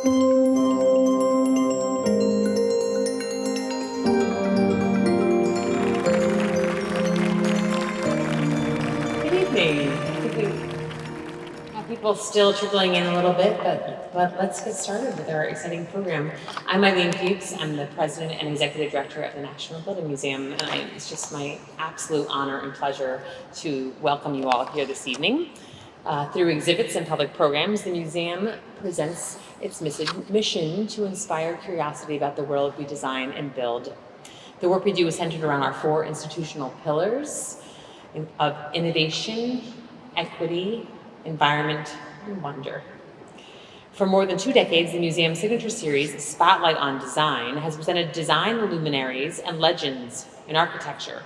Good evening. I think we have people still trickling in a little bit, but let's get started with our exciting program. I'm Eileen Fuchs. I'm the president and executive director of the National Building Museum, and it's just my absolute honor and pleasure to welcome you all here this evening. Through exhibits and public programs, the museum presents its mission to inspire curiosity about the world we design and build. The work we do is centered around our 4 institutional pillars of innovation, equity, environment, and wonder. For more than 2 decades, the museum's signature series, Spotlight on Design, has presented design luminaries and legends in architecture,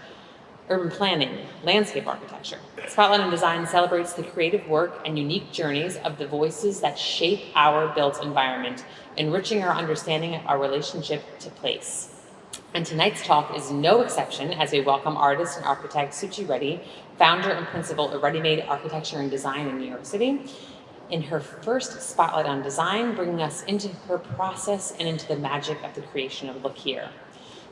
urban planning, landscape architecture. Spotlight on Design celebrates the creative work and unique journeys of the voices that shape our built environment, enriching our understanding of our relationship to place. And tonight's talk is no exception as we welcome artist and architect Suchi Reddy, founder and principal of Reddymade Architecture and Design in New York City, in her first Spotlight on Design, bringing us into her process and into the magic of the creation of Look Here.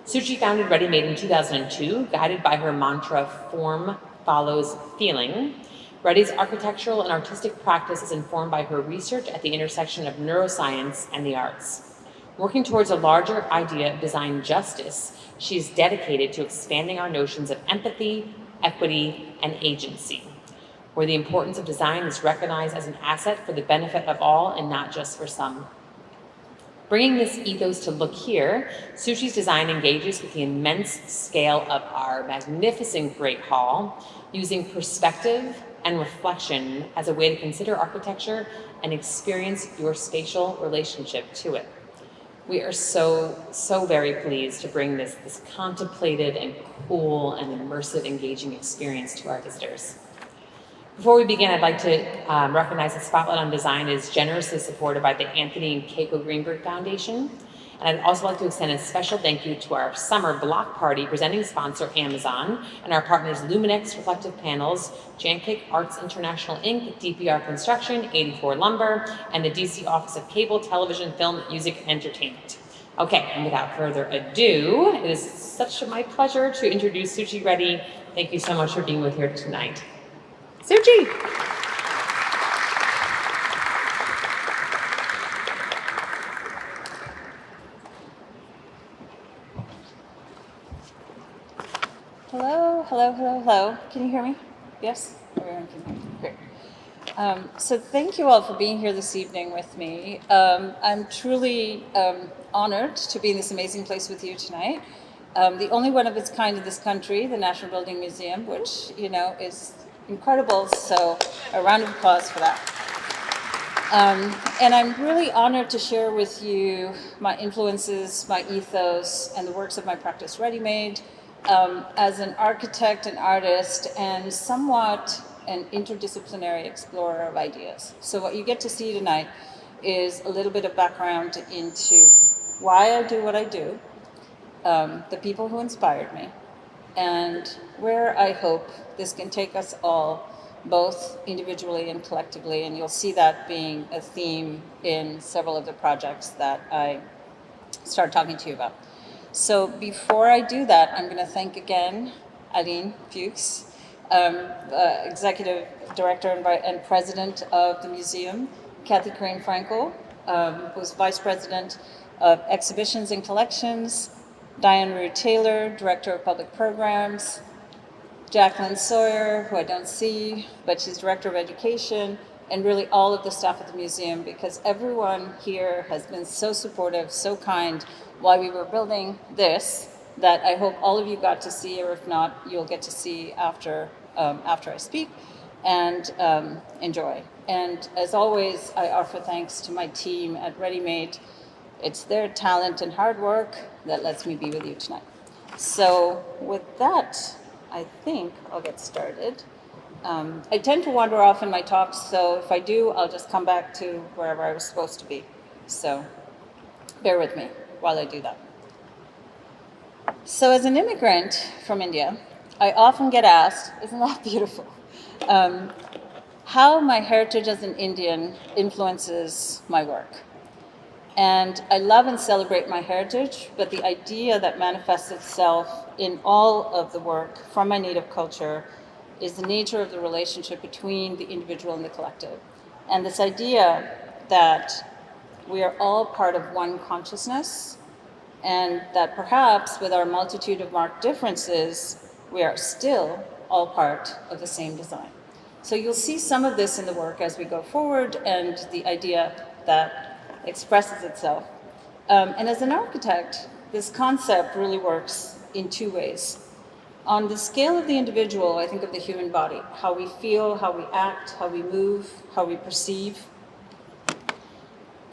Suchi founded Reddymade in 2002, guided by her mantra, form follows feeling. Reddy's architectural and artistic practice is informed by her research at the intersection of neuroscience and the arts. Working towards a larger idea of design justice, she is dedicated to expanding our notions of empathy, equity, and agency, where the importance of design is recognized as an asset for the benefit of all and not just for some. Bringing this ethos to Look Here, Suchi's design engages with the immense scale of our magnificent Great Hall, using perspective and reflection as a way to consider architecture and experience your spatial relationship to it. We are so very pleased to bring this contemplated and cool and immersive, engaging experience to our visitors. Before we begin, I'd like to recognize that Spotlight on Design is generously supported by the Anthony and Keiko Greenberg Foundation. And I'd also like to extend a special thank you to our summer block party presenting sponsor, Amazon, and our partners, Luminex Reflective Panels, Jankik Arts International Inc., DPR Construction, 84 Lumber, and the DC Office of Cable, Television, Film, Music, and Entertainment. Okay, and without further ado, it is such my pleasure to introduce Suchi Reddy. Thank you so much for being with here tonight. Suchi! Hello. Can you hear me? Yes? Everyone can hear me. Great. So thank you all for being here this evening with me. I'm truly honored to be in this amazing place with you tonight. The only one of its kind in this country, the National Building Museum, which, is incredible. So a round of applause for that. And I'm really honored to share with you my influences, my ethos, and the works of my practice, Reddymade, as an architect, an artist, and somewhat an interdisciplinary explorer of ideas. So what you get to see tonight is a little bit of background into why I do what I do, the people who inspired me, and where I hope this can take us all, both individually and collectively, and you'll see that being a theme in several of the projects that I start talking to you about. So before I do that, I'm going to thank again Eileen Fuchs, Executive Director and President of the museum, Kathy Crane-Frankel, who's Vice President of Exhibitions and Collections, Diane Rue-Taylor, Director of Public Programs, Jacqueline Sawyer, who I don't see, but she's Director of Education, and really all of the staff at the museum, because everyone here has been so supportive, so kind while we were building this, that I hope all of you got to see, or if not, you'll get to see after I speak, and enjoy. And as always, I offer thanks to my team at Reddymade. It's their talent and hard work that lets me be with you tonight. So with that, I think I'll get started. I tend to wander off in my talks, so if I do, I'll just come back to wherever I was supposed to be. So bear with me while I do that. So as an immigrant from India, I often get asked, isn't that beautiful, how my heritage as an Indian influences my work. And I love and celebrate my heritage, but the idea that manifests itself in all of the work from my native culture is the nature of the relationship between the individual and the collective. And this idea that we are all part of one consciousness, and that perhaps with our multitude of marked differences, we are still all part of the same design. So you'll see some of this in the work as we go forward, and the idea that expresses itself. And as an architect, this concept really works in two ways. On the scale of the individual, I think of the human body, how we feel, how we act, how we move, how we perceive.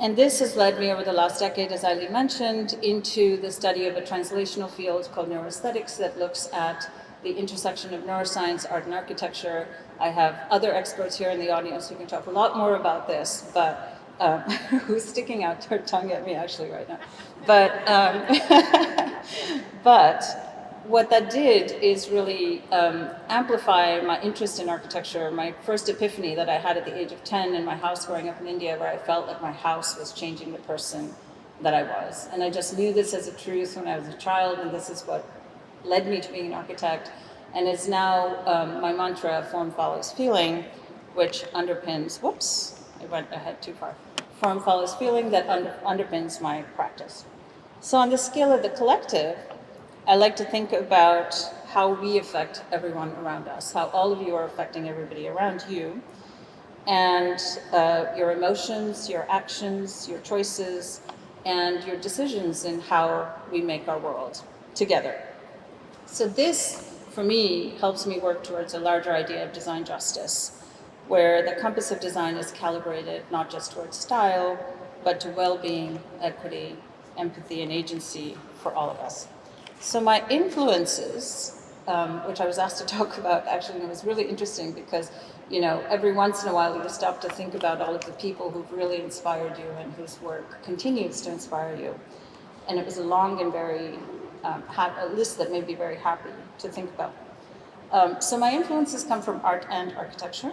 And this has led me over the last decade, as Eileen mentioned, into the study of a translational field called neuroaesthetics that looks at the intersection of neuroscience, art, and architecture. I have other experts here in the audience who can talk a lot more about this, but who's sticking out their tongue at me actually right now. But what that did is really amplify my interest in architecture. My first epiphany that I had at the age of 10 in my house growing up in India, where I felt like my house was changing the person that I was. And I just knew this as a truth when I was a child, and this is what led me to being an architect. And it's now my mantra, form follows feeling, which underpins, whoops, I went ahead too far. Form follows feeling that underpins my practice. So on the scale of the collective, I like to think about how we affect everyone around us, how all of you are affecting everybody around you, and your emotions, your actions, your choices, and your decisions in how we make our world together. So this, for me, helps me work towards a larger idea of design justice, where the compass of design is calibrated not just towards style, but to well-being, equity, empathy, and agency for all of us. So my influences, which I was asked to talk about actually, and it was really interesting because, every once in a while you stop to think about all of the people who've really inspired you and whose work continues to inspire you. And it was a long and very, a list that made me very happy to think about. So my influences come from art and architecture,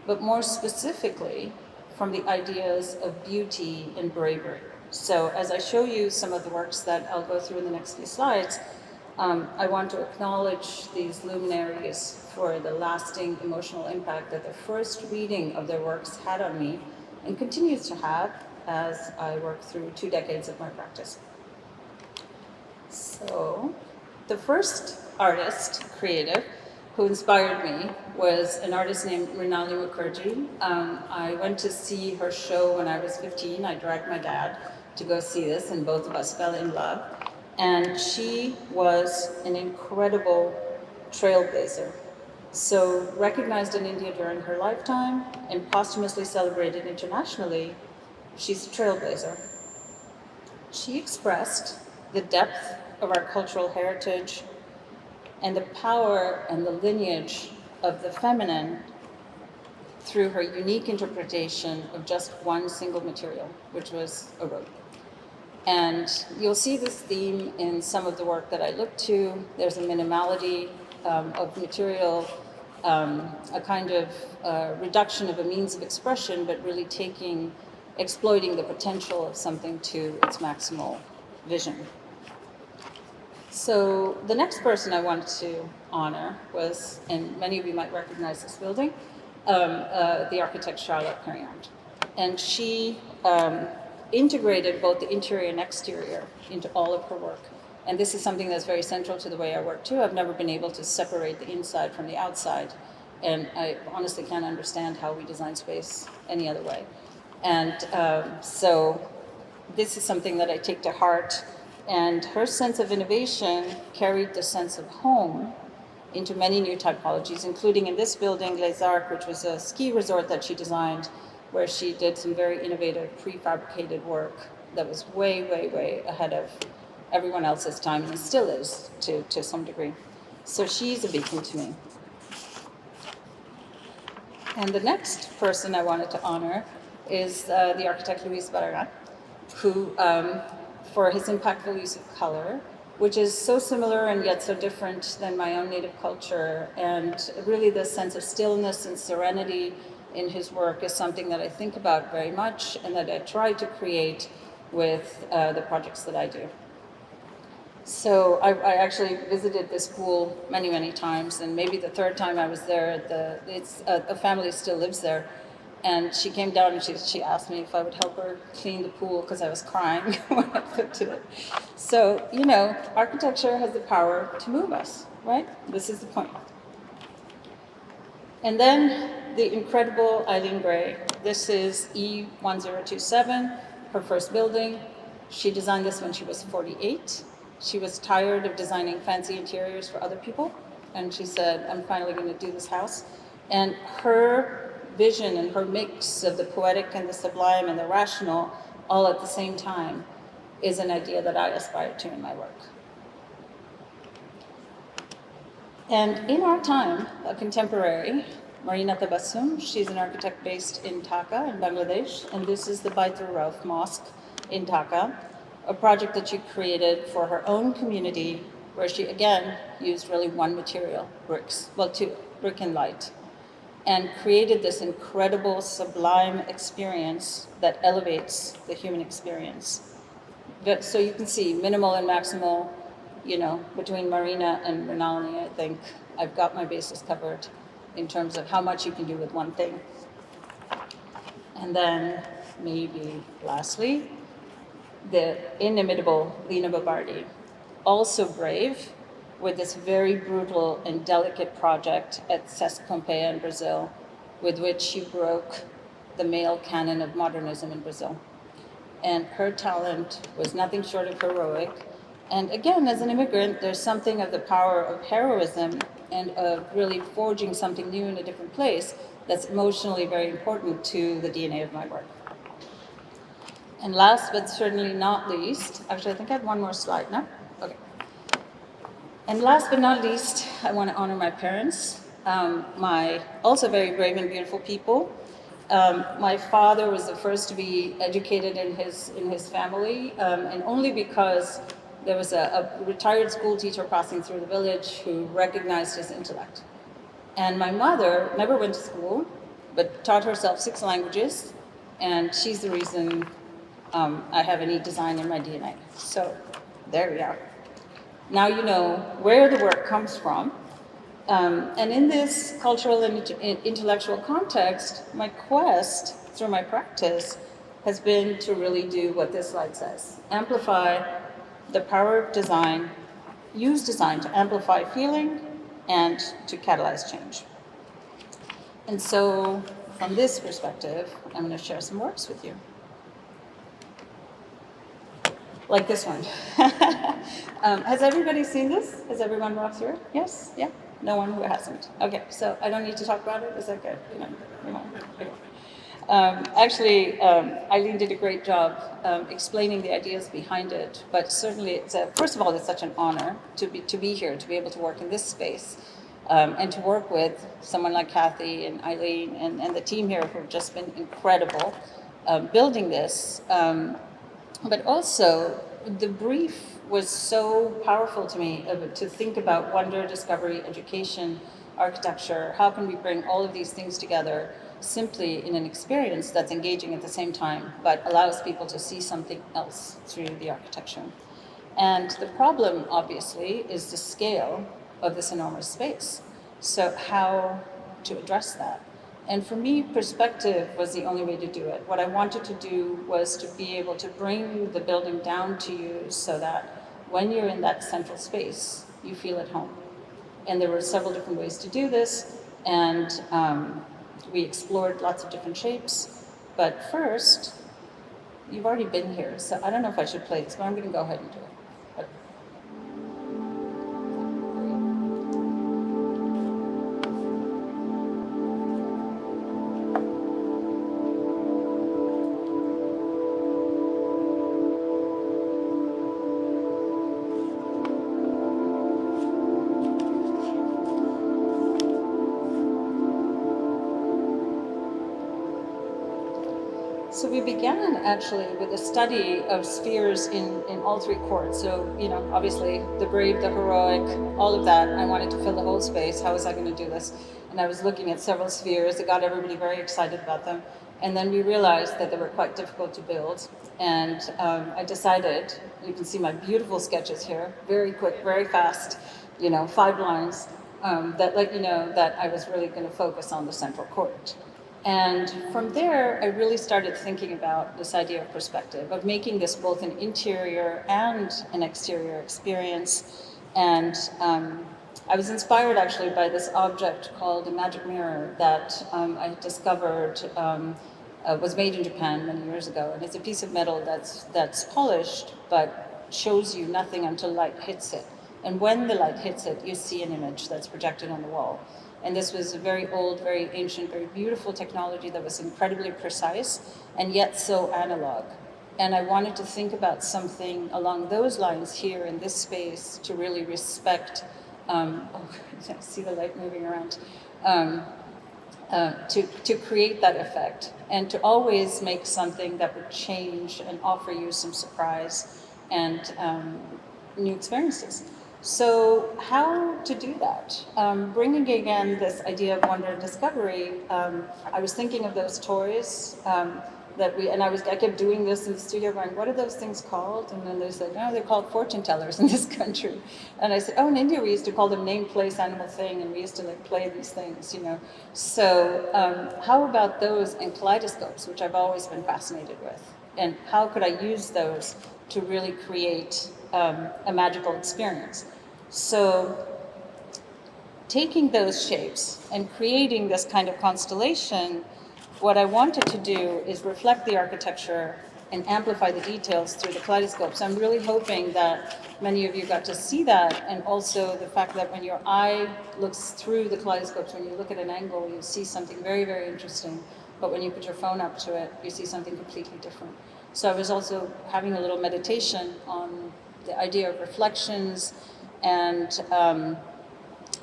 but more specifically from the ideas of beauty and bravery. So as I show you some of the works that I'll go through in the next few slides, I want to acknowledge these luminaries for the lasting emotional impact that the first reading of their works had on me and continues to have as I work through 2 decades of my practice. So the first artist, creative, who inspired me was an artist named Mrinali Mukherjee. I went to see her show when I was 15. I dragged my dad to go see this, and both of us fell in love. And she was an incredible trailblazer. So recognized in India during her lifetime and posthumously celebrated internationally, she's a trailblazer. She expressed the depth of our cultural heritage and the power and the lineage of the feminine through her unique interpretation of just one single material, which was a rope. And you'll see this theme in some of the work that I look to. There's a minimality of material, a kind of reduction of a means of expression, but really exploiting the potential of something to its maximal vision. So the next person I wanted to honor was, and many of you might recognize this building, the architect Charlotte Perriand. And she integrated both the interior and exterior into all of her work. And this is something that's very central to the way I work too. I've never been able to separate the inside from the outside. And I honestly can't understand how we design space any other way. And so this is something that I take to heart. And her sense of innovation carried the sense of home into many new typologies, including in this building, Les Arcs, which was a ski resort that she designed, where she did some very innovative prefabricated work that was way, way, way ahead of everyone else's time, and still is to some degree. So she's a beacon to me. And the next person I wanted to honor is the architect Luis Barragán, who, for his impactful use of color, which is so similar and yet so different than my own native culture, and really the sense of stillness and serenity in his work is something that I think about very much and that I try to create with the projects that I do. So I actually visited this pool many, many times, and maybe the third time I was there, a family still lives there, and she came down and she asked me if I would help her clean the pool because I was crying when I looked at it. So, you know, architecture has the power to move us, right? This is the point. And then the incredible Eileen Gray. This is E1027, her first building. She designed this when she was 48. She was tired of designing fancy interiors for other people, and she said, I'm finally going to do this house. And her vision and her mix of the poetic and the sublime and the rational all at the same time is an idea that I aspire to in my work. And in our time, a contemporary, Marina Tabassum, she's an architect based in Dhaka in Bangladesh, and this is the Baitur Rauf Mosque in Dhaka, a project that she created for her own community, where she again used really one material, bricks, well, two, brick and light, and created this incredible sublime experience that elevates the human experience. So you can see minimal and maximal, you know, between Marina and Rinalini, I think I've got my bases covered in terms of how much you can do with one thing. And then maybe lastly, the inimitable Lina Babardi, also brave, with this very brutal and delicate project at Sesc Pompeia in Brazil, with which she broke the male canon of modernism in Brazil. And her talent was nothing short of heroic. And again, as an immigrant, there's something of the power of heroism and of really forging something new in a different place that's emotionally very important to the DNA of my work. And last but certainly not least, actually I think I have one more slide, no? Okay. And last but not least, I want to honor my parents, my also very brave and beautiful people. My father was the first to be educated in his family, and only because there was a retired school teacher passing through the village who recognized his intellect. And my mother never went to school, but taught herself 6 languages, and she's the reason I have any design in my DNA. So there we are. Now you know where the work comes from. And in this cultural and intellectual context, my quest through my practice has been to really do what this slide says. Amplify the power of design, use design to amplify feeling and to catalyze change. And so from this perspective, I'm going to share some works with you. Like this one. Has everybody seen this? Has everyone walked through it? Yes? Yeah? No one who hasn't. Okay, so I don't need to talk about it? Is that good? Okay. Actually, Eileen did a great job explaining the ideas behind it, but certainly it's first of all, it's such an honor to be here, to be able to work in this space, and to work with someone like Kathy and Eileen and the team here who have just been incredible building this. But also, the brief was so powerful to me to think about wonder, discovery, education, architecture. How can we bring all of these things together simply in an experience that's engaging at the same time, but allows people to see something else through the architecture? And the problem, obviously, is the scale of this enormous space. So how to address that? And for me, perspective was the only way to do it. What I wanted to do was to be able to bring the building down to you so that when you're in that central space, you feel at home. And there were several different ways to do this, and we explored lots of different shapes. But first, you've already been here, so I don't know if I should play this, but I'm going to go ahead and do it. So we began actually with a study of spheres in all 3 chords. So, you know, obviously the brave, the heroic, all of that. I wanted to fill the whole space. How was I going to do this? And I was looking at several spheres. It got everybody very excited about them. And then we realized that they were quite difficult to build. And I decided, you can see my beautiful sketches here, very quick, very fast, 5 lines, that let you know that I was really going to focus on the central court. And from there, I really started thinking about this idea of perspective, of making this both an interior and an exterior experience. And I was inspired actually by this object called a magic mirror that I discovered was made in Japan many years ago. And it's a piece of metal that's polished, but shows you nothing until light hits it. And when the light hits it, you see an image that's projected on the wall. And this was a very old, very ancient, very beautiful technology that was incredibly precise and yet so analog. And I wanted to think about something along those lines here in this space to really respect, I see the light moving around, to create that effect and to always make something that would change and offer you some surprise and new experiences. So how to do that? Bringing again this idea of wonder and discovery, I was thinking of those toys I kept doing this in the studio going, what are those things called? And then they said, no, they're called fortune tellers in this country. And I said, oh, in India we used to call them name, place, animal, thing, and we used to play these things, So how about those and kaleidoscopes, which I've always been fascinated with? And how could I use those to really create a magical experience? So taking those shapes and creating this kind of constellation, what I wanted to do is reflect the architecture and amplify the details through the kaleidoscope. So I'm really hoping that many of you got to see that, and also the fact that when your eye looks through the kaleidoscopes, when you look at an angle, you see something very, very interesting. But when you put your phone up to it, you see something completely different. So I was also having a little meditation on the idea of reflections, and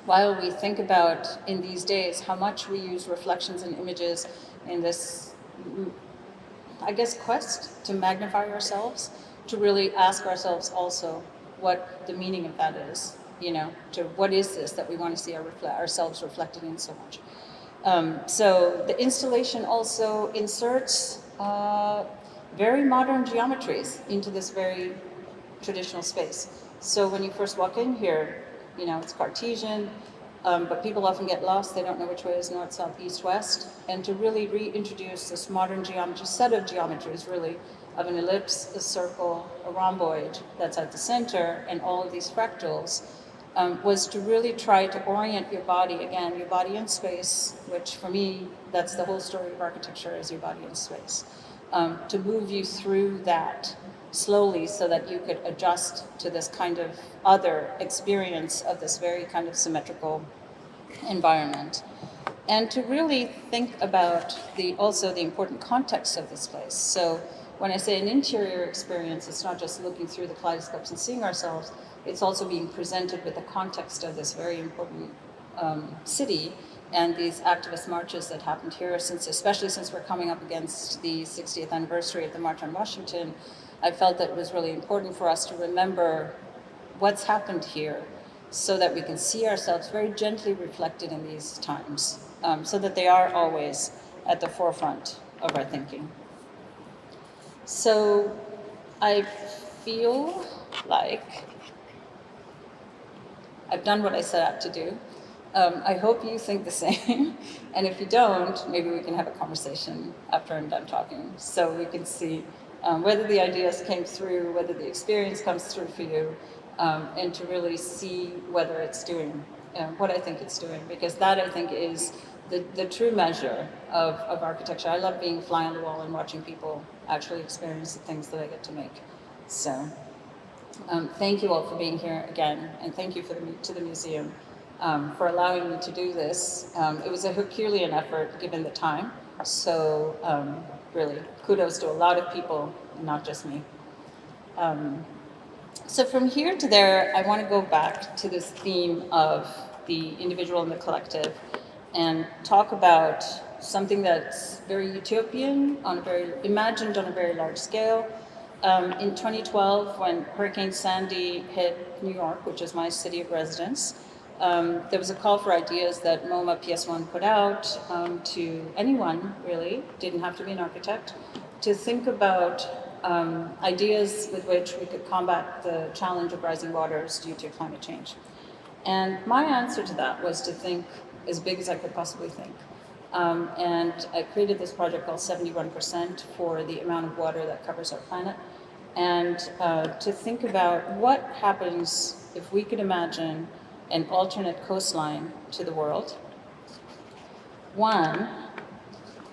while we think about in these days how much we use reflections and images in this, I guess, quest to magnify ourselves, to really ask ourselves also what the meaning of that is, to what is this that we want to see ourselves reflected in so much. So the installation also inserts very modern geometries into this very traditional space. So when you first walk in here, it's Cartesian, but people often get lost. They don't know which way is north, south, east, west. And to really reintroduce this modern geometry, set of geometries really, of an ellipse, a circle, a rhomboid that's at the center, and all of these fractals, was to really try to orient your body, again, your body in space, which for me, that's the whole story of architecture, is your body in space. To move you through that slowly so that you could adjust to this kind of other experience of this very kind of symmetrical environment. And to really think about also the important context of this place. So when I say an interior experience, it's not just looking through the kaleidoscopes and seeing ourselves, it's also being presented with the context of this very important city and these activist marches that happened here, especially since we're coming up against the 60th anniversary of the March on Washington. I felt that it was really important for us to remember what's happened here so that we can see ourselves very gently reflected in these times, so that they are always at the forefront of our thinking. So I feel like I've done what I set out to do. I hope you think the same. And if you don't, maybe we can have a conversation after I'm done talking so we can see whether the ideas came through, whether the experience comes through for you, and to really see whether it's doing what I think it's doing, because that, I think, is the true measure of architecture. I love being a fly on the wall and watching people actually experience the things that I get to make. So thank you all for being here again, and thank you to the museum for allowing me to do this. It was a Herculean effort given the time, so really kudos to a lot of people, not just me. So from here to there, I want to go back to this theme of the individual and the collective and talk about something that's very utopian, imagined on a very large scale. In 2012, when Hurricane Sandy hit New York, which is my city of residence, there was a call for ideas that MoMA PS1 put out to anyone, really, didn't have to be an architect, to think about ideas with which we could combat the challenge of rising waters due to climate change. And my answer to that was to think as big as I could possibly think. And I created this project called 71% for the amount of water that covers our planet. And to think about what happens if we could imagine an alternate coastline to the world. One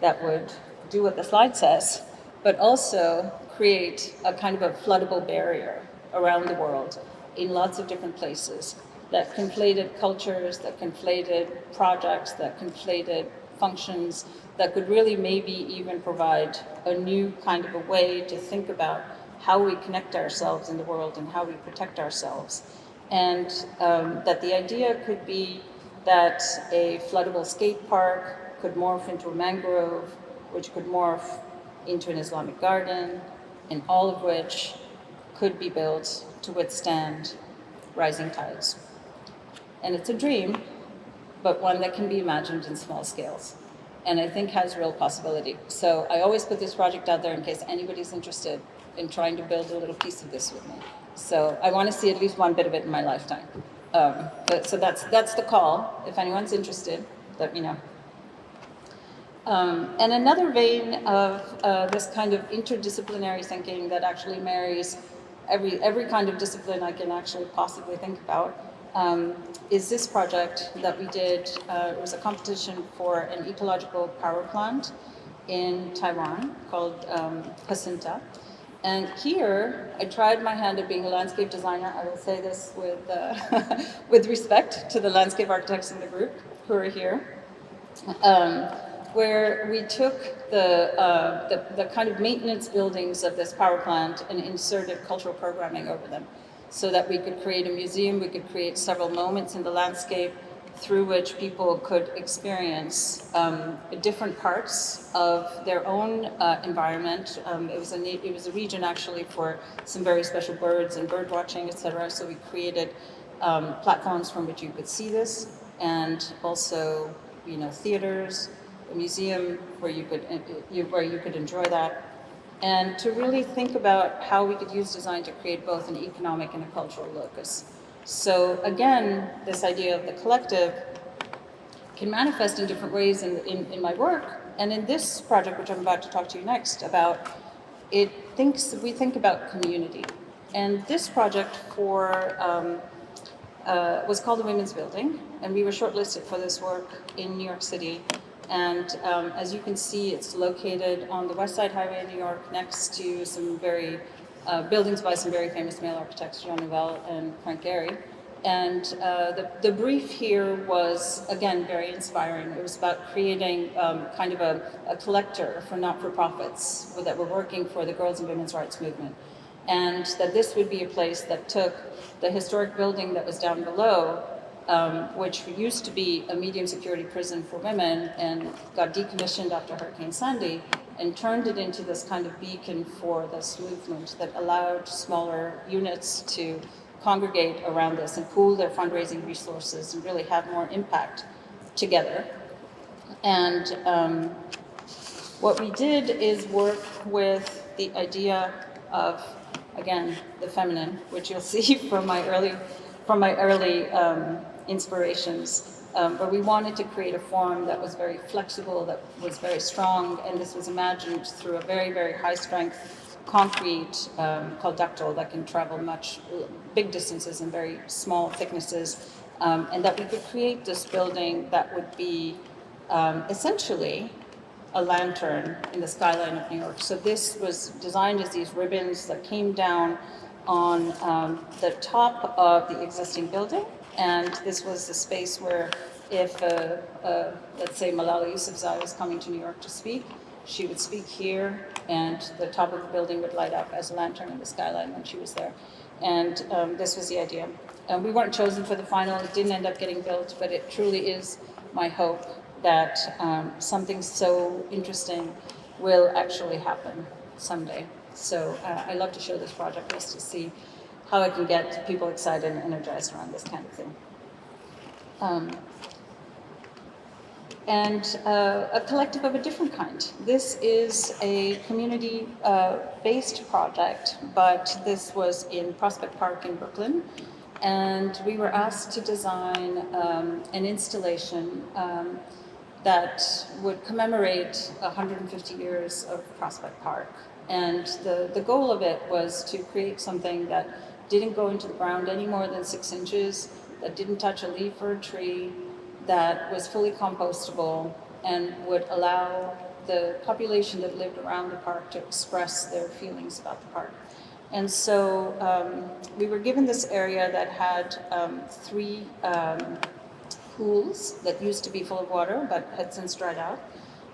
that would do what the slide says, but also create a kind of a floodable barrier around the world in lots of different places that conflated cultures, that conflated projects, that conflated functions, that could really maybe even provide a new kind of a way to think about how we connect ourselves in the world and how we protect ourselves. And that the idea could be that a floodable skate park could morph into a mangrove, which could morph into an Islamic garden, and all of which could be built to withstand rising tides. And it's a dream, but one that can be imagined in small scales, and I think has real possibility. So I always put this project out there in case anybody's interested in trying to build a little piece of this with me. So I want to see at least one bit of it in my lifetime. So that's the call. If anyone's interested, let me know. And another vein of this kind of interdisciplinary thinking that actually marries every kind of discipline I can actually possibly think about is this project that we did. It was a competition for an ecological power plant in Taiwan called Jacinta. And here, I tried my hand at being a landscape designer. I will say this with, with respect to the landscape architects in the group who are here, where we took the kind of maintenance buildings of this power plant and inserted cultural programming over them so that we could create a museum, we could create several moments in the landscape through which people could experience different parts of their own environment. It was a region actually for some very special birds and bird watching, etc. So we created platforms from which you could see this, and also, theaters, a museum where you could enjoy that, and to really think about how we could use design to create both an economic and a cultural locus. So again, this idea of the collective can manifest in different ways in my work, and in this project, which I'm about to talk to you next about, we think about community. And this project was called the Women's Building, and we were shortlisted for this work in New York City. And as you can see, it's located on the West Side Highway in New York, next to some very buildings by some very famous male architects, Jean Nouvel and Frank Gehry. And the brief here was, again, very inspiring. It was about creating kind of a collector for not-for-profits that were working for the girls' and women's rights movement. And that this would be a place that took the historic building that was down below, which used to be a medium security prison for women and got decommissioned after Hurricane Sandy, and turned it into this kind of beacon for this movement that allowed smaller units to congregate around this and pool their fundraising resources and really have more impact together. And what we did is work with the idea of, again, the feminine, which you'll see from my early inspirations. But we wanted to create a form that was very flexible, that was very strong, and this was imagined through a very, very high-strength concrete called ductile that can travel big distances and very small thicknesses, and that we could create this building that would be essentially a lantern in the skyline of New York. So this was designed as these ribbons that came down on the top of the existing building. And this was the space where if, let's say, Malala Yousafzai was coming to New York to speak, she would speak here, and the top of the building would light up as a lantern in the skyline when she was there. And this was the idea. We weren't chosen for the final. It didn't end up getting built, but it truly is my hope that something so interesting will actually happen someday. So I love to show this project just to see how I can get people excited and energized around this kind of thing. and a collective of a different kind. This is a community-based project, but this was in Prospect Park in Brooklyn, and we were asked to design an installation that would commemorate 150 years of Prospect Park. And the goal of it was to create something that didn't go into the ground any more than 6 inches, that didn't touch a leaf or a tree, that was fully compostable, and would allow the population that lived around the park to express their feelings about the park. And so we were given this area that had 3 pools that used to be full of water but had since dried out.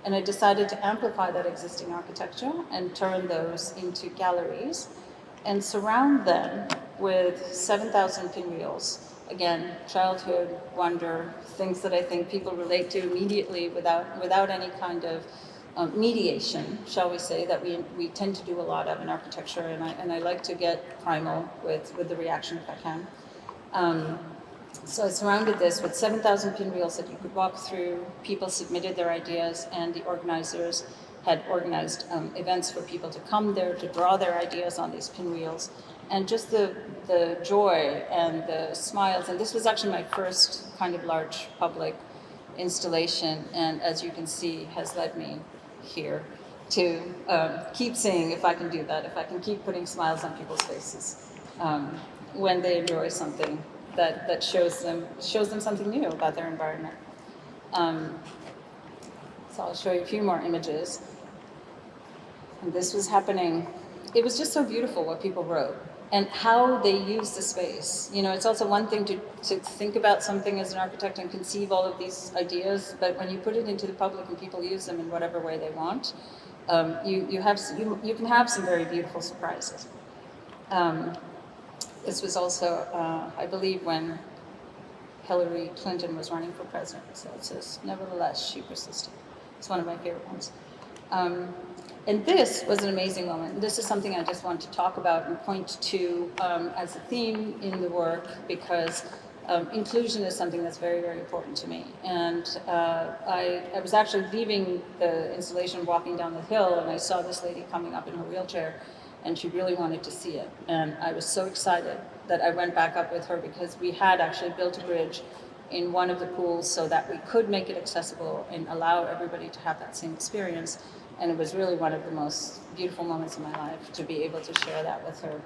And I decided to amplify that existing architecture and turn those into galleries and surround them with 7,000 pinwheels. Again, childhood, wonder, things that I think people relate to immediately without any kind of mediation, shall we say, that we tend to do a lot of in architecture, and I like to get primal with the reaction if I can. So I surrounded this with 7,000 pinwheels that you could walk through. People submitted their ideas, and the organizers had organized events for people to come there to draw their ideas on these pinwheels. And just the joy and the smiles, and this was actually my first kind of large public installation, and as you can see, has led me here to keep seeing if I can do that, if I can keep putting smiles on people's faces when they enjoy something that shows them something new about their environment. So I'll show you a few more images. And this was happening. It was just so beautiful what people wrote and how they use the space. You know, it's also one thing to think about something as an architect and conceive all of these ideas, but when you put it into the public and people use them in whatever way they want, you can have some very beautiful surprises. This was also, I believe, when Hillary Clinton was running for president. So it says, nevertheless, she persisted. It's one of my favorite ones. And this was an amazing moment. This is something I just want to talk about and point to as a theme in the work, because inclusion is something that's very, very important to me. And I was actually leaving the installation, walking down the hill, and I saw this lady coming up in her wheelchair, and she really wanted to see it. And I was so excited that I went back up with her, because we had actually built a bridge in one of the pools so that we could make it accessible and allow everybody to have that same experience. And it was really one of the most beautiful moments of my life to be able to share that with her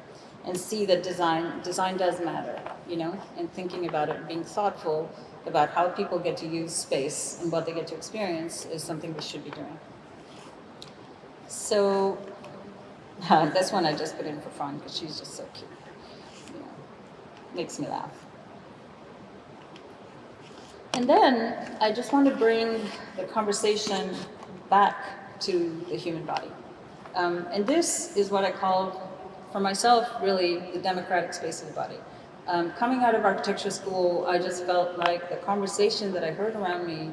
and see that design does matter, you know, and thinking about it, being thoughtful about how people get to use space and what they get to experience is something we should be doing. So this one I just put in for fun because she's just so cute. You know, makes me laugh. And then I just want to bring the conversation back to the human body. And this is what I call, for myself, really the democratic space of the body. Coming out of architecture school, I just felt like the conversation that I heard around me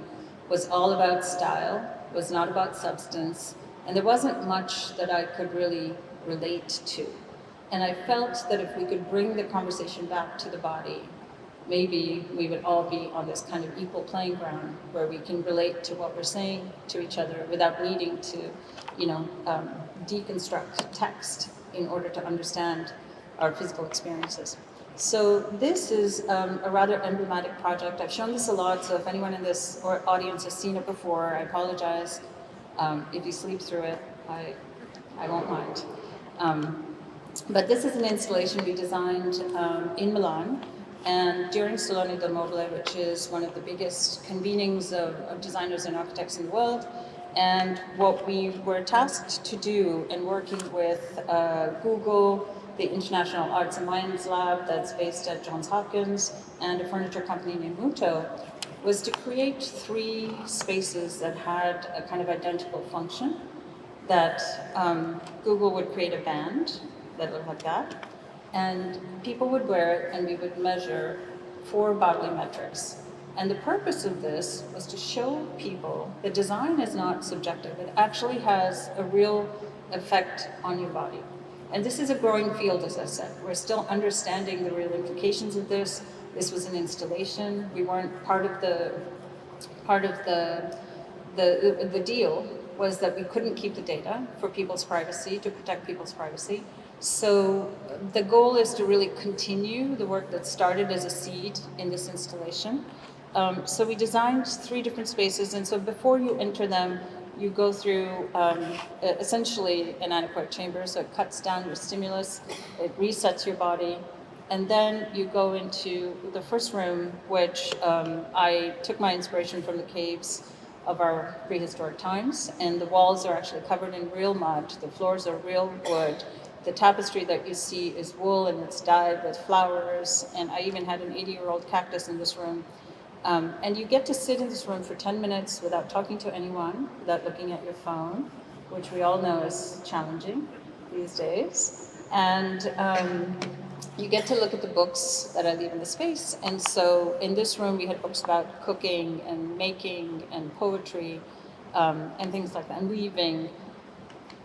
was all about style, was not about substance, and there wasn't much that I could really relate to. And I felt that if we could bring the conversation back to the body, maybe we would all be on this kind of equal playing ground where we can relate to what we're saying to each other without needing to, you know, deconstruct text in order to understand our physical experiences. So this is a rather emblematic project. I've shown this a lot, so if anyone in this audience has seen it before, I apologize. If you sleep through it, I won't mind. But this is an installation we designed in Milan, and during Salone del Mobile, which is one of the biggest convenings of designers and architects in the world. And what we were tasked to do in working with Google, the International Arts and Minds Lab that's based at Johns Hopkins, and a furniture company named Muto, was to create 3 spaces that had a kind of identical function. That Google would create a band that looked like that, and people would wear it, and we would measure 4 bodily metrics. And the purpose of this was to show people that design is not subjective. It actually has a real effect on your body. And this is a growing field, as I said. We're still understanding the real implications of this. This was an installation. We weren't part of the deal was that we couldn't keep the data for people's privacy, to protect people's privacy. So the goal is to really continue the work that started as a seed in this installation. So we designed 3 different spaces, and so before you enter them, you go through essentially an anechoic chamber, so it cuts down your stimulus, it resets your body, and then you go into the first room, which I took my inspiration from the caves of our prehistoric times, and the walls are actually covered in real mud, the floors are real wood, the tapestry that you see is wool and it's dyed with flowers, and I even had an 80-year-old cactus in this room. And you get to sit in this room for 10 minutes without talking to anyone, without looking at your phone, which we all know is challenging these days. And you get to look at the books that I leave in the space. And so in this room, we had books about cooking and making and poetry and things like that, and weaving.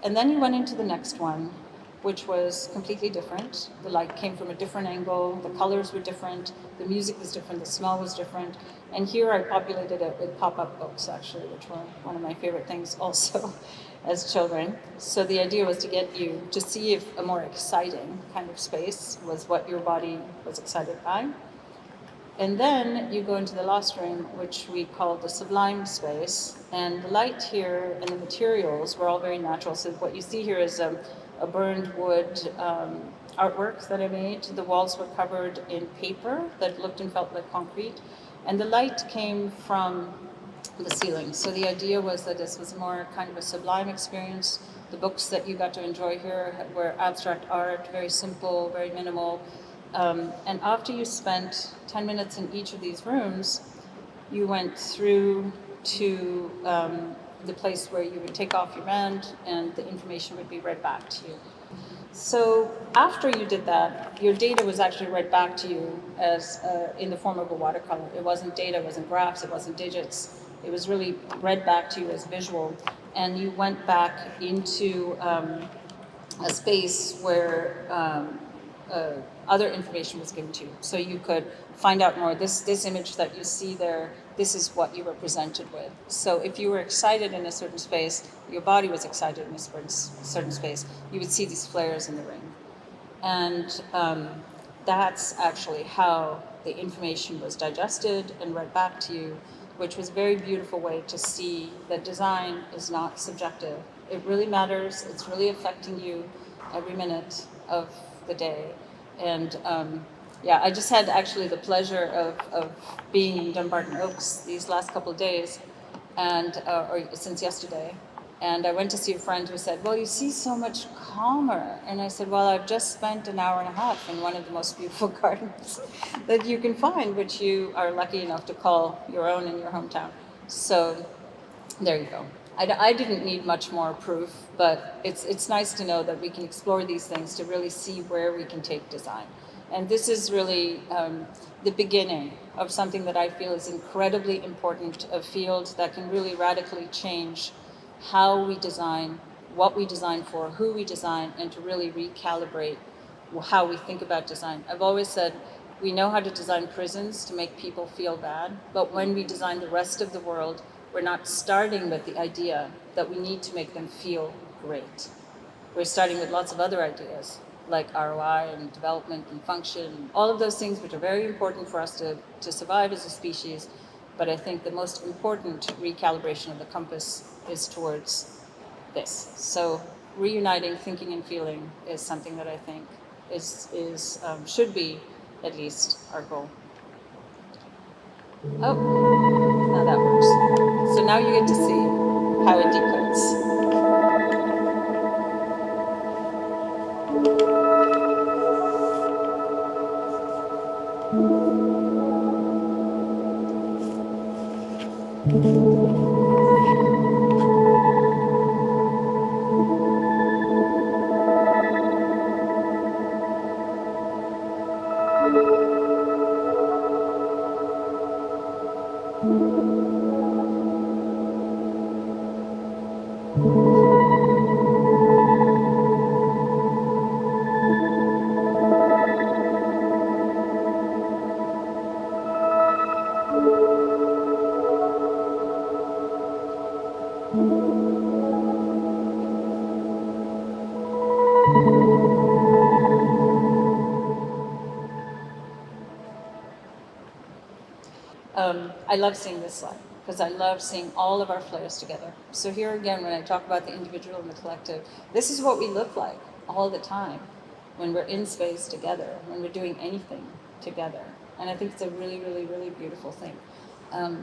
And then you went into the next one, which was completely different. The light came from a different angle, the colors were different, the music was different, the smell was different. And here I populated it with pop-up books, actually, which were one of my favorite things also as children. So the idea was to get you to see if a more exciting kind of space was what your body was excited by. And then you go into the last room, which we called the sublime space. And the light here and the materials were all very natural. So what you see here is a burned wood artwork that I made. The walls were covered in paper that looked and felt like concrete. And the light came from the ceiling. So the idea was that this was more kind of a sublime experience. The books that you got to enjoy here were abstract art, very simple, very minimal. And after you spent 10 minutes in each of these rooms, you went through to the place where you would take off your band and the information would be read back to you. So after you did that, your data was actually read back to you as in the form of a watercolor. It wasn't data, it wasn't graphs, it wasn't digits. It was really read back to you as visual. And you went back into a space where other information was given to you. So you could find out more. This image that you see there, this is what you were presented with. So if you were excited in a certain space, your body was excited in a certain space, you would see these flares in the ring. And that's actually how the information was digested and read back to you, which was a very beautiful way to see that design is not subjective. It really matters. It's really affecting you every minute of the day. And I just had actually the pleasure of being in Dumbarton Oaks these last couple of days, and or since yesterday. And I went to see a friend who said, well, you see so much calmer. And I said, well, I've just spent an hour and a half in one of the most beautiful gardens that you can find, which you are lucky enough to call your own in your hometown. So there you go. I didn't need much more proof, but it's nice to know that we can explore these things to really see where we can take design. And this is really the beginning of something that I feel is incredibly important, a field that can really radically change how we design, what we design for, who we design, and to really recalibrate how we think about design. I've always said we know how to design prisons to make people feel bad, but when we design the rest of the world, we're not starting with the idea that we need to make them feel great. We're starting with lots of other ideas, like ROI and development and function, all of those things which are very important for us to survive as a species. But I think the most important recalibration of the compass is towards this. So reuniting thinking and feeling is something that I think should be at least our goal. Oh, now that works. So now you get to see how it decodes. I love seeing this slide because I love seeing all of our flares together. So here again, when I talk about the individual and the collective, this is what we look like all the time when we're in space together, when we're doing anything together. And I think it's a really, really, really beautiful thing.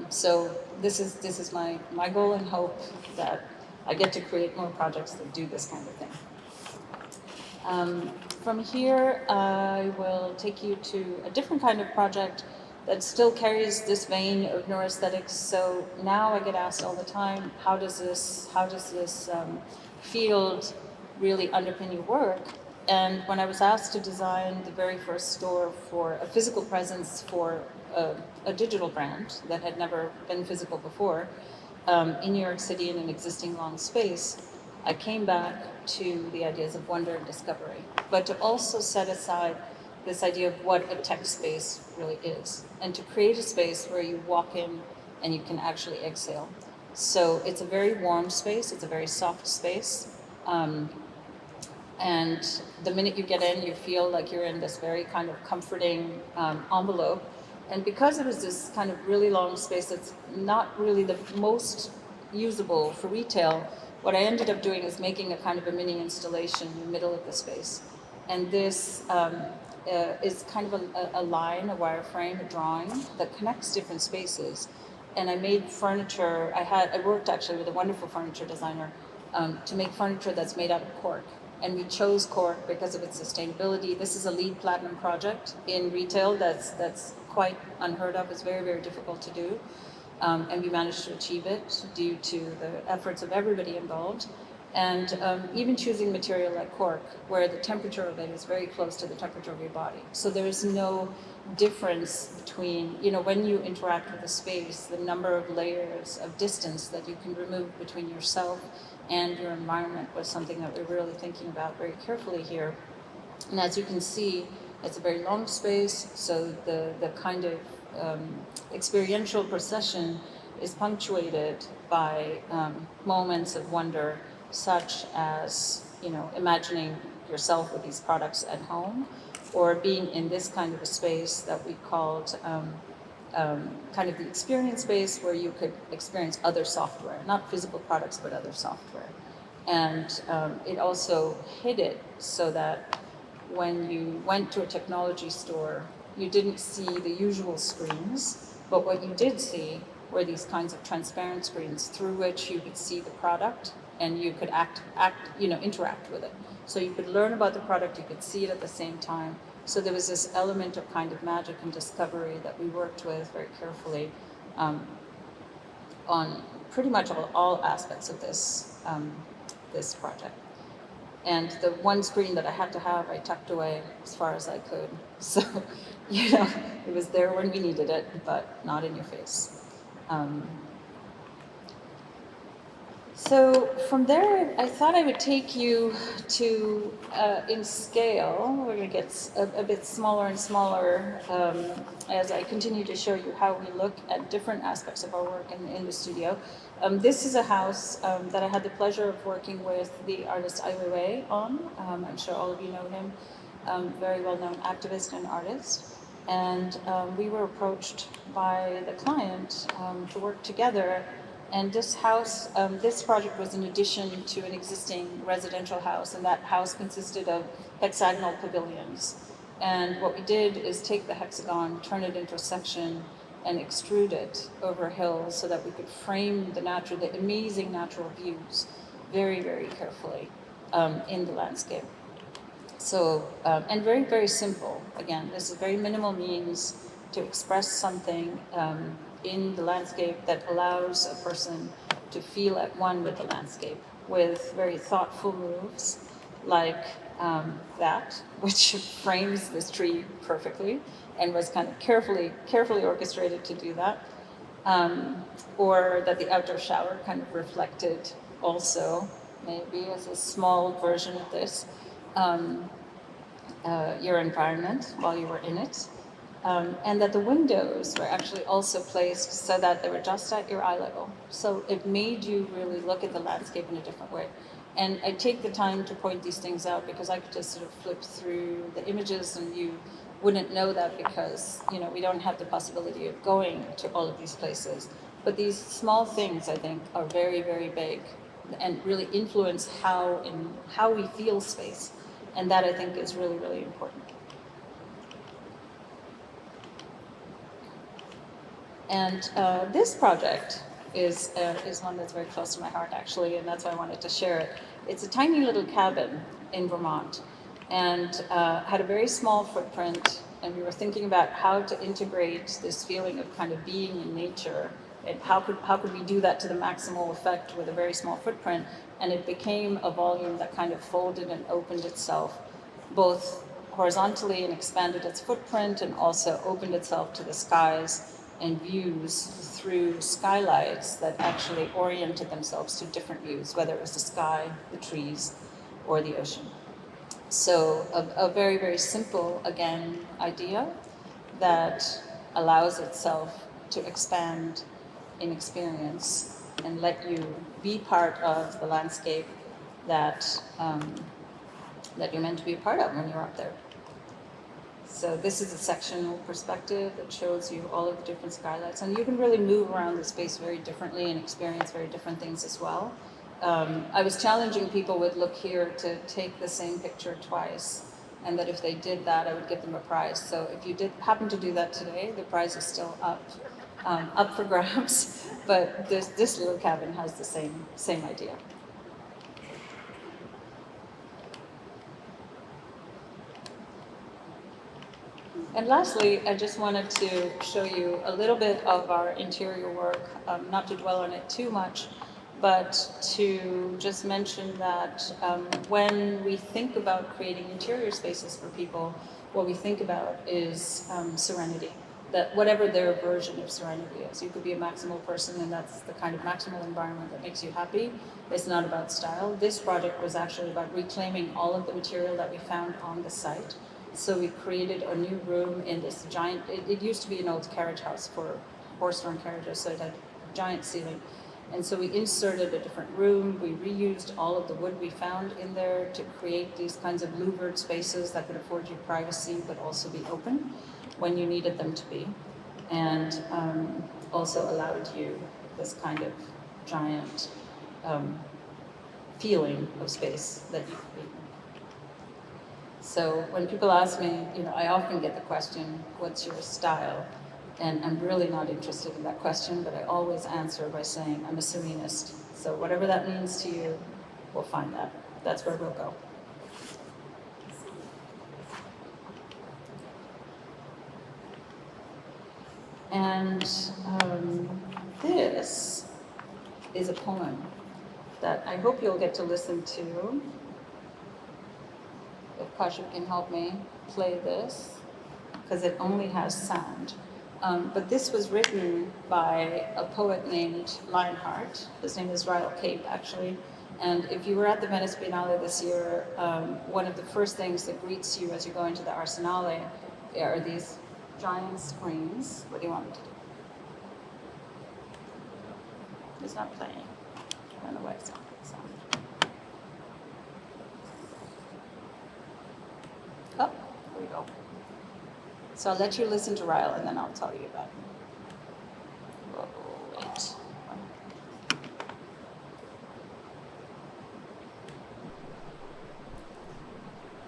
So this is my goal and hope, that I get to create more projects that do this kind of thing. From here, I will take you to a different kind of project that still carries this vein of neuroaesthetics. So now I get asked all the time, how does this field really underpin your work? And when I was asked to design the very first store for a physical presence for a digital brand that had never been physical before, in New York City in an existing long space, I came back to the ideas of wonder and discovery, but to also set aside this idea of what a tech space really is, and to create a space where you walk in and you can actually exhale. So it's a very warm space, it's a very soft space, and the minute you get in, you feel like you're in this very kind of comforting envelope. And because it was this kind of really long space that's not really the most usable for retail, what I ended up doing is making a kind of a mini installation in the middle of the space. And this is kind of a line, a wireframe, a drawing that connects different spaces. And I made furniture. I worked actually with a wonderful furniture designer to make furniture that's made out of cork. And we chose cork because of its sustainability. This is a LEED Platinum project in retail that's quite unheard of. It's very, very difficult to do. And we managed to achieve it due to the efforts of everybody involved. And even choosing material like cork, where the temperature of it is very close to the temperature of your body. So there is no difference between, when you interact with a space, the number of layers of distance that you can remove between yourself and your environment was something that we're really thinking about very carefully here. And as you can see, it's a very long space, so the kind of experiential procession is punctuated by moments of wonder, such as imagining yourself with these products at home, or being in this kind of a space that we called kind of the experience space, where you could experience other software, not physical products, but other software. And it also hid it so that when you went to a technology store, you didn't see the usual screens, but what you did see were these kinds of transparent screens through which you could see the product and you could interact with it. So you could learn about the product, you could see it at the same time. So there was this element of kind of magic and discovery that we worked with very carefully on pretty much all aspects of this project. And the one screen that I had to have, I tucked away as far as I could. So, it was there when we needed it, but not in your face. So from there, I thought I would take you to, in scale, we're going to get a bit smaller and smaller as I continue to show you how we look at different aspects of our work in the studio. This is a house that I had the pleasure of working with the artist Ai Weiwei on. I'm sure all of you know him, very well-known activist and artist. And we were approached by the client to work together. And this house, this project was in addition to an existing residential house, and that house consisted of hexagonal pavilions. And what we did is take the hexagon, turn it into a section, and extrude it over a hill so that we could frame the amazing natural views very, very carefully in the landscape. So, and very, very simple. Again, this is very minimal means to express something in the landscape that allows a person to feel at one with the landscape, with very thoughtful moves like that, which frames this tree perfectly and was kind of carefully orchestrated to do that. Or that the outdoor shower kind of reflected also, maybe as a small version of this, your environment while you were in it. And that the windows were actually also placed so that they were just at your eye level. So it made you really look at the landscape in a different way. And I take the time to point these things out because I could just sort of flip through the images and you wouldn't know that because, we don't have the possibility of going to all of these places. But these small things, I think, are very, very big and really influence how we feel space. And that, I think, is really, really important. And this project is one that's very close to my heart, actually, and that's why I wanted to share it. It's a tiny little cabin in Vermont, and had a very small footprint, and we were thinking about how to integrate this feeling of kind of being in nature, and how could we do that to the maximal effect with a very small footprint, and it became a volume that kind of folded and opened itself, both horizontally and expanded its footprint, and also opened itself to the skies and views through skylights that actually oriented themselves to different views, whether it was the sky, the trees, or the ocean. So a very, very simple, again, idea that allows itself to expand in experience and let you be part of the landscape that you're meant to be a part of when you're up there. So this is a sectional perspective that shows you all of the different skylights, and you can really move around the space very differently and experience very different things as well. I was challenging people with look here to take the same picture twice, and that if they did that, I would give them a prize. So if you did happen to do that today, the prize is still up for grabs. But this little cabin has the same idea. And lastly, I just wanted to show you a little bit of our interior work, not to dwell on it too much, but to just mention that when we think about creating interior spaces for people, what we think about is serenity, that whatever their version of serenity is. You could be a maximal person, and that's the kind of maximal environment that makes you happy. It's not about style. This project was actually about reclaiming all of the material that we found on the site. So we created a new room in this giant, it used to be an old carriage house for horse-drawn carriages, so it had a giant ceiling. And so we inserted a different room. We reused all of the wood we found in there to create these kinds of louvered spaces that could afford you privacy, but also be open when you needed them to be. And also allowed you this kind of giant feeling of space that you could be in. So when people ask me, I often get the question, what's your style? And I'm really not interested in that question, but I always answer by saying I'm a Surrealist. So whatever that means to you, we'll find that. That's where we'll go. And this is a poem that I hope you'll get to listen to. If Kashif can help me play this, because it only has sound. But this was written by a poet named Lionheart. His name is Ryle Cape, actually. And if you were at the Venice Biennale this year, one of the first things that greets you as you go into the Arsenale are these giant screens. What do you want me to do? It's not playing. I don't know why it's not playing sound. Oh, here we go. So I'll let you listen to Ryle, and then I'll tell you about it. Oh, wait.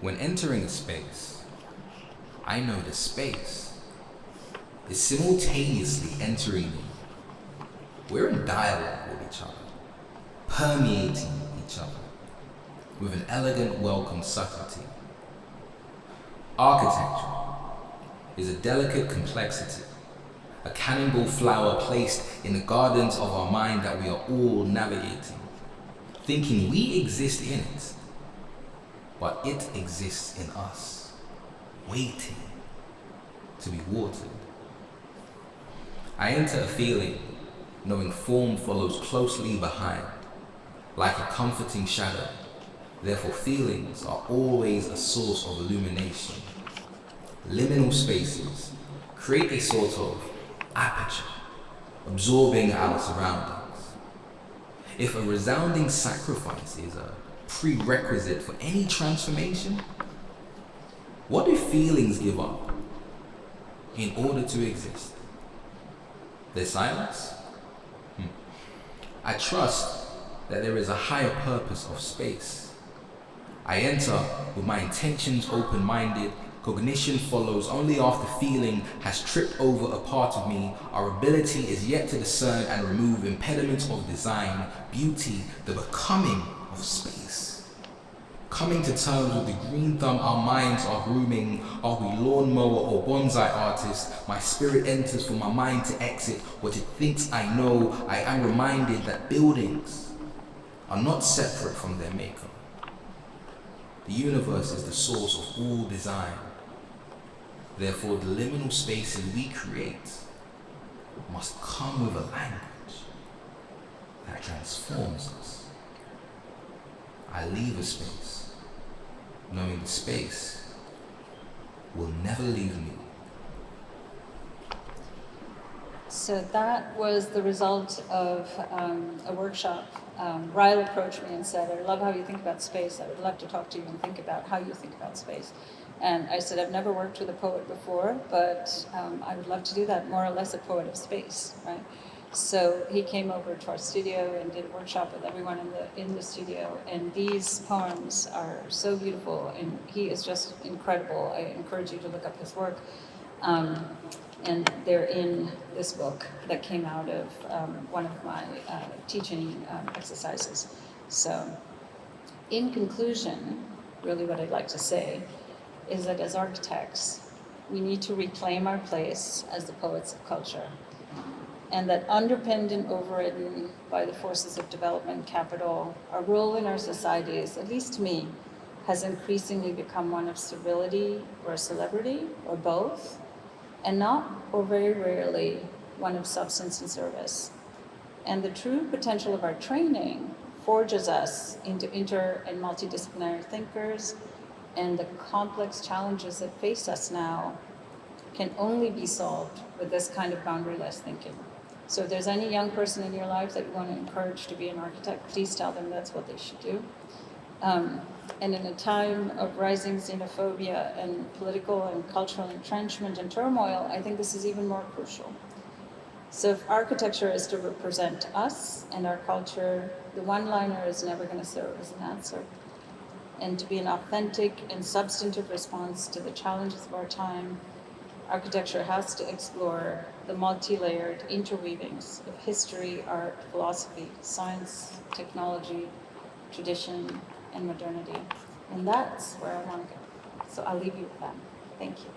When entering a space, I know the space is simultaneously entering me. We're in dialogue with each other, permeating each other with an elegant, welcome subtlety. Architecture is a delicate complexity, a cannonball flower placed in the gardens of our mind that we are all navigating, thinking we exist in it, but it exists in us, waiting to be watered. I enter a feeling, knowing form follows closely behind, like a comforting shadow. Therefore, feelings are always a source of illumination. Liminal spaces create a sort of aperture, absorbing our surroundings. If a resounding sacrifice is a prerequisite for any transformation? What do feelings give up in order to exist? Their silence? I trust that there is a higher purpose of space. I enter with my intentions open-minded. Cognition follows only after feeling has tripped over a part of me. Our ability is yet to discern and remove impediments of design, beauty, the becoming of space. Coming to terms with the green thumb our minds are grooming. Are we lawnmower or bonsai artist? My spirit enters for my mind to exit what it thinks I know. I am reminded that buildings are not separate from their maker. The universe is the source of all design. Therefore, the liminal spaces we create must come with a language that transforms us. I leave a space, knowing the space will never leave me. So that was the result of a workshop. Ryle approached me and said, I love how you think about space. I would love to talk to you and think about how you think about space. And I said, I've never worked with a poet before, but I would love to do that, more or less a poet of space, right? So he came over to our studio and did a workshop with everyone in the studio. And these poems are so beautiful, and he is just incredible. I encourage you to look up his work. And they're in this book that came out of one of my teaching exercises. So in conclusion, really what I'd like to say is that as architects, we need to reclaim our place as the poets of culture. And that underpinned and overridden by the forces of development capital, our role in our societies, at least to me, has increasingly become one of servility or celebrity, or both, and not, or very rarely, one of substance and service. And the true potential of our training forges us into inter and multidisciplinary thinkers, and the complex challenges that face us now can only be solved with this kind of boundaryless thinking. So if there's any young person in your life that you want to encourage to be an architect, please tell them that's what they should do. And in a time of rising xenophobia and political and cultural entrenchment and turmoil, I think this is even more crucial. So if architecture is to represent us and our culture, the one-liner is never going to serve as an answer. And to be an authentic and substantive response to the challenges of our time, architecture has to explore the multi-layered interweavings of history, art, philosophy, science, technology, tradition, and modernity. And that's where I want to go. So I'll leave you with that. Thank you.